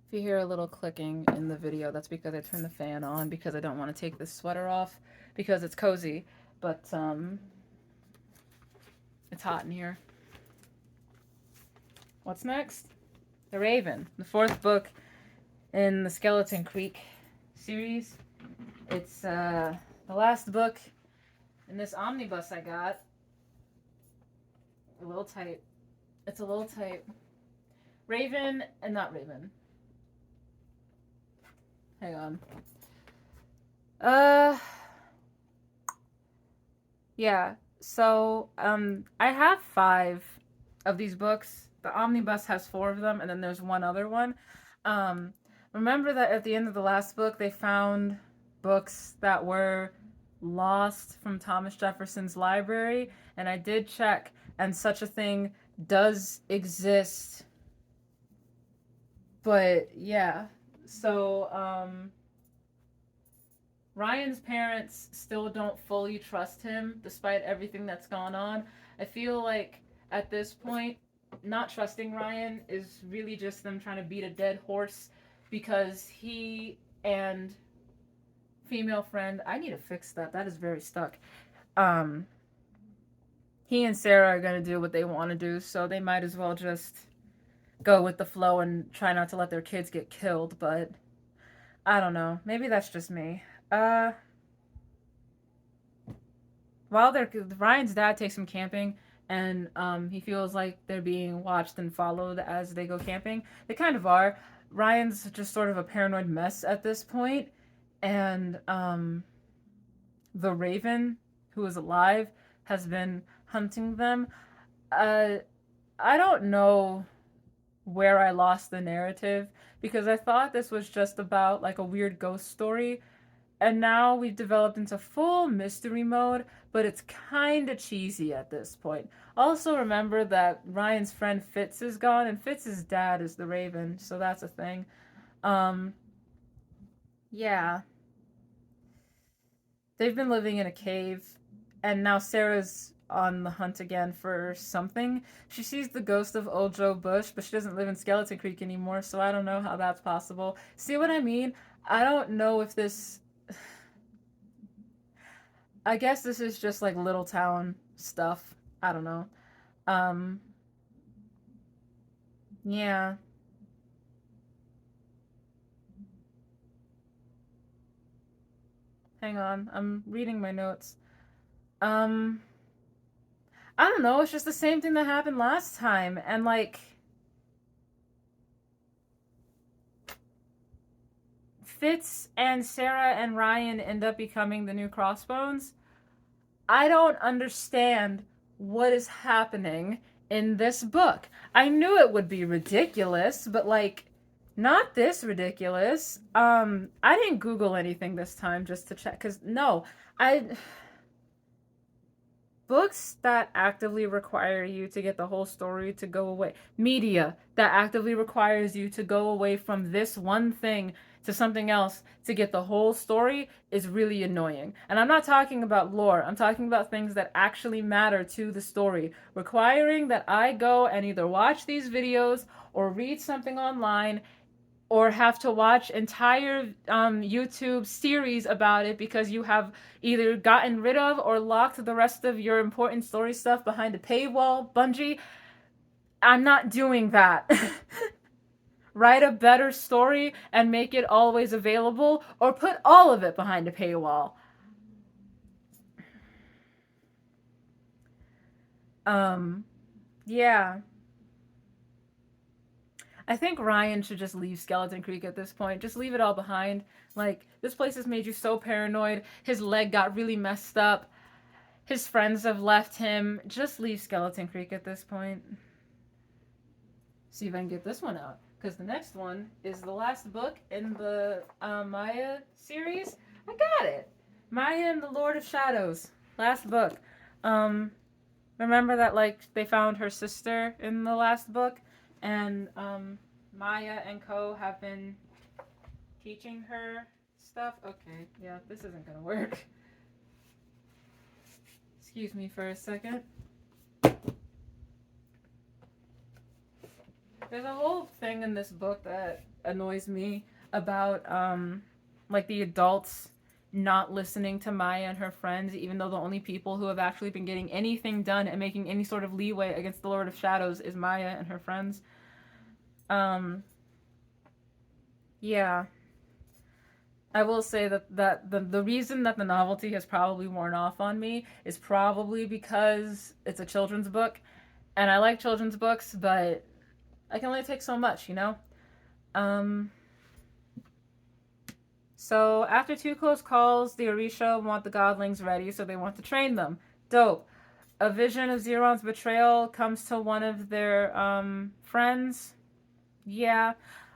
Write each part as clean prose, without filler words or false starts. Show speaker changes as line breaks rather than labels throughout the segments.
If you hear a little clicking in the video, that's because I turned the fan on because I don't want to take this sweater off because it's cozy, but it's hot in here. What's next? The Raven, the fourth book in the Skeleton Creek series. It's the last book in this omnibus I got. A little tight. It's a little tight. Raven and not Raven. Hang on. Uh yeah. So I have 5 of these books. The omnibus has 4 of them and then there's one other one. Um Remember that at the end of the last book they found books that were lost from Thomas Jefferson's library, and I did check, and such a thing does exist. But yeah, so Ryan's parents still don't fully trust him despite everything that's gone on. I feel like at this point, not trusting Ryan is really just them trying to beat a dead horse because he and female friend, I need to fix that. That is very stuck. Um, he and Sarah are gonna do what they want to do, so they might as well just go with the flow and try not to let their kids get killed. But I don't know. Maybe that's just me. Uh, while they're Ryan's dad takes him camping, and he feels like they're being watched and followed as they go camping. They kind of are. Ryan's just sort of a paranoid mess at this point, and the Raven, who is alive, has been hunting them. Uh, I don't know where I lost the narrative because I thought this was just about like a weird ghost story, and now we've developed into full mystery mode, but it's kind of cheesy at this point. Also, remember that Ryan's friend Fitz is gone, and Fitz's dad is the Raven, so that's a thing. Um, yeah, they've been living in a cave, and now Sarah's on the hunt again for something. She sees the ghost of old Joe Bush, but she doesn't live in Skeleton Creek anymore, so I don't know how that's possible. See what I mean? I don't know if this. I guess this is just like little town stuff. I don't know. Um, yeah. Hang on. I'm reading my notes. Um, I don't know. It's just the same thing that happened last time. And like, Fitz and Sarah and Ryan end up becoming the new Crossbones. I don't understand what is happening in this book. I knew it would be ridiculous, but like not this ridiculous. I didn't Google anything this time just to check cuz no, I books that actively require you to get the whole story to go away. Media that actively requires you to go away from this one thing to something else to get the whole story is really annoying. And I'm not talking about lore, I'm talking about things that actually matter to the story. Requiring that I go and either watch these videos or read something online or have to watch entire YouTube series about it because you have either gotten rid of or locked the rest of your important story stuff behind a paywall. Bungie, I'm not doing that. Write a better story and make it always available, or put all of it behind a paywall. Um, yeah. I think Ryan should just leave Skeleton Creek at this point. Just leave it all behind. Like, this place has made you so paranoid. His leg got really messed up. His friends have left him. Just leave Skeleton Creek at this point. See if I can get this one out. Because the next one is the last book in the Maya series. I got it. Maya and the Lord of Shadows. Last book. Um, Remember that, like, they found her sister in the last book? And Maya and Co have been teaching her stuff. Okay, yeah, this isn't gonna work. Excuse me for a second. There's a whole thing in this book that annoys me about like the adults not listening to Maya and her friends, even though the only people who have actually been getting anything done and making any sort of leeway against the Lord of Shadows is Maya and her friends. Um, yeah, I will say that the reason that the novelty has probably worn off on me is probably because it's a children's book, and I like children's books, but I can only take so much, you know? Um, so after two close calls, the Orisha want the godlings ready, so they want to train them. Dope. A vision of Zeron's betrayal comes to one of their friends. Yeah,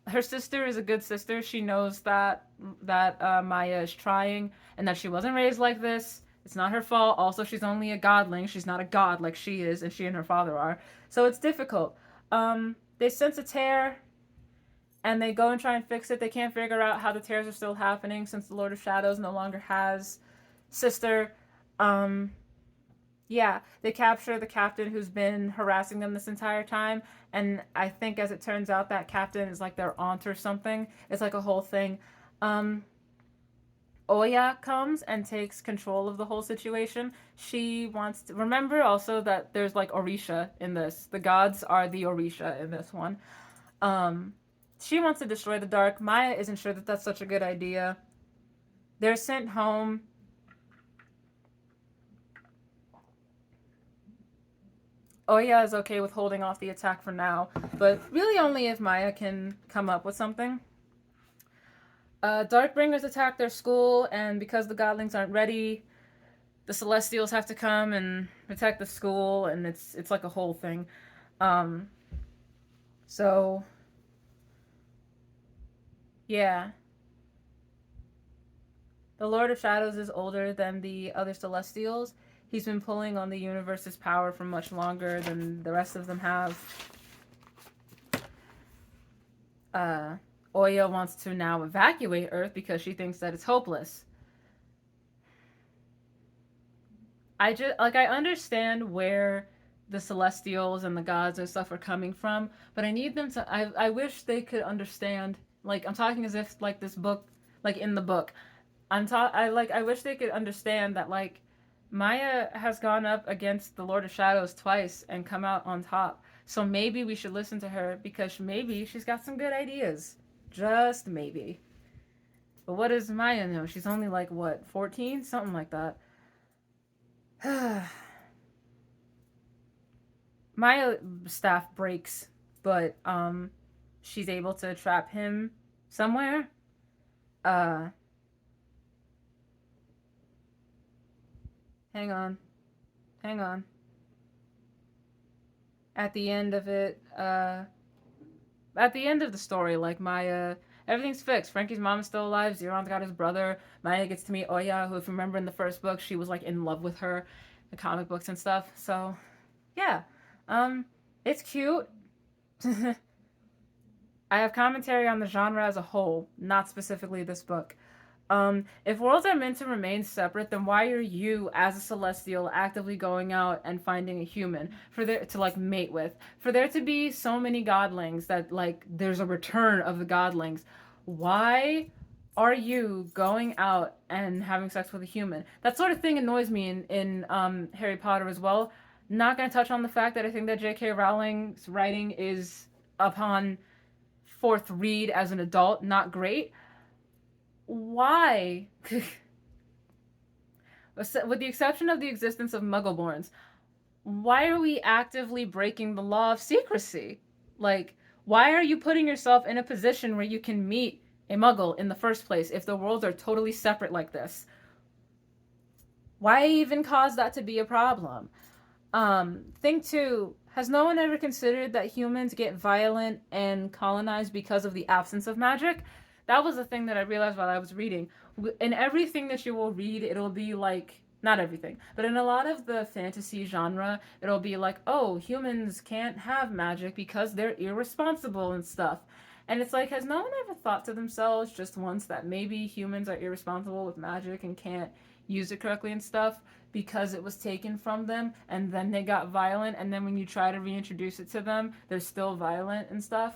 her sister is a good sister. She knows that Maya is trying and that she wasn't raised like this. It's not her fault. Also, she's only a godling. She's not a god like she is, and she and her father are. So it's difficult. They sense a tear, and they go and try and fix it. They can't figure out how the tears are still happening since the Lord of Shadows no longer has sister. Um, yeah, they capture the captain who's been harassing them this entire time. And I think, as it turns out, that captain is like their aunt or something. It's like a whole thing. Um, Oya comes and takes control of the whole situation. She wants to remember also that there's like Orisha in this. The gods are the Orisha in this one. Um, she wants to destroy the dark. Maya isn't sure that that's such a good idea. They're sent home. Oya is okay with holding off the attack for now, but really only if Maya can come up with something. Darkbringers attack their school, and because the godlings aren't ready, the Celestials have to come and protect the school, and it's like a whole thing. Um, so yeah, the Lord of Shadows is older than the other Celestials. He's been pulling on the universe's power for much longer than the rest of them have. Oya wants to now evacuate Earth because she thinks that it's hopeless. I understand where the Celestials and the gods and stuff are coming from, but I need them to. I wish they could understand. Like, I'm talking as if like this book, like in the book, I wish they could understand that like Maya has gone up against the Lord of Shadows twice and come out on top. So maybe we should listen to her because maybe she's got some good ideas. Just maybe. But what does Maya know? She's only like what, 14? Something like that. Maya staff breaks, but she's able to trap him somewhere. Uh hang on. Hang on. At the end of it, at the end of the story, like Maya, everything's fixed. Frankie's mom is still alive. Zeron's got his brother. Maya gets to meet Oya, who, if you remember in the first book, she was like in love with her, the comic books and stuff. So, yeah, it's cute. I have commentary on the genre as a whole, not specifically this book. If worlds are meant to remain separate, then why are you, as a celestial, actively going out and finding a human for there to like mate with? For there to be so many godlings that like there's a return of the godlings, why are you going out and having sex with a human? That sort of thing annoys me in Harry Potter as well. Not gonna touch on the fact that I think that J.K. Rowling's writing is upon fourth read as an adult not great. Why? With the exception of the existence of Muggleborns, why are we actively breaking the law of secrecy? Like, why are you putting yourself in a position where you can meet a Muggle in the first place if the worlds are totally separate like this? Why even cause that to be a problem? Thing two, has no one ever considered that humans get violent and colonized because of the absence of magic? That was the thing that I realized while I was reading. In everything that you will read, it'll be like, not everything, but in a lot of the fantasy genre, it'll be like, oh, humans can't have magic because they're irresponsible and stuff. And it's like, has no one ever thought to themselves just once that maybe humans are irresponsible with magic and can't use it correctly and stuff because it was taken from them and then they got violent, and then when you try to reintroduce it to them, they're still violent and stuff.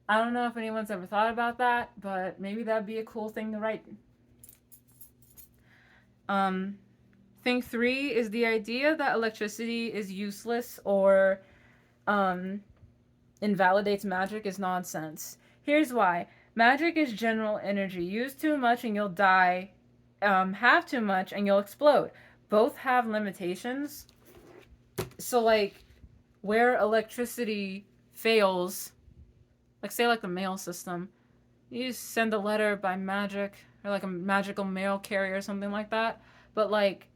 I don't know if anyone's ever thought about that, but maybe that'd be a cool thing to write. Um, Thing three is the idea that electricity is useless or um, invalidates magic is nonsense. Here's why. Magic is general energy. Use too much and you'll die. Have too much and you'll explode. Both have limitations. So, like, where electricity fails, like, say, like the mail system, you send a letter by magic or like a magical mail carrier or something like that. But, like,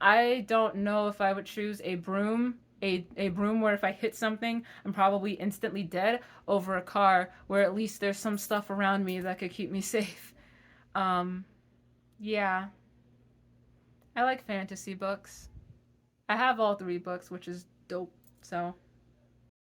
I don't know if I would choose a broom, a broom where if I hit something, I'm probably instantly dead, over a car where at least there's some stuff around me that could keep me safe. Um, yeah, I like fantasy books. I have all three books, which is dope. So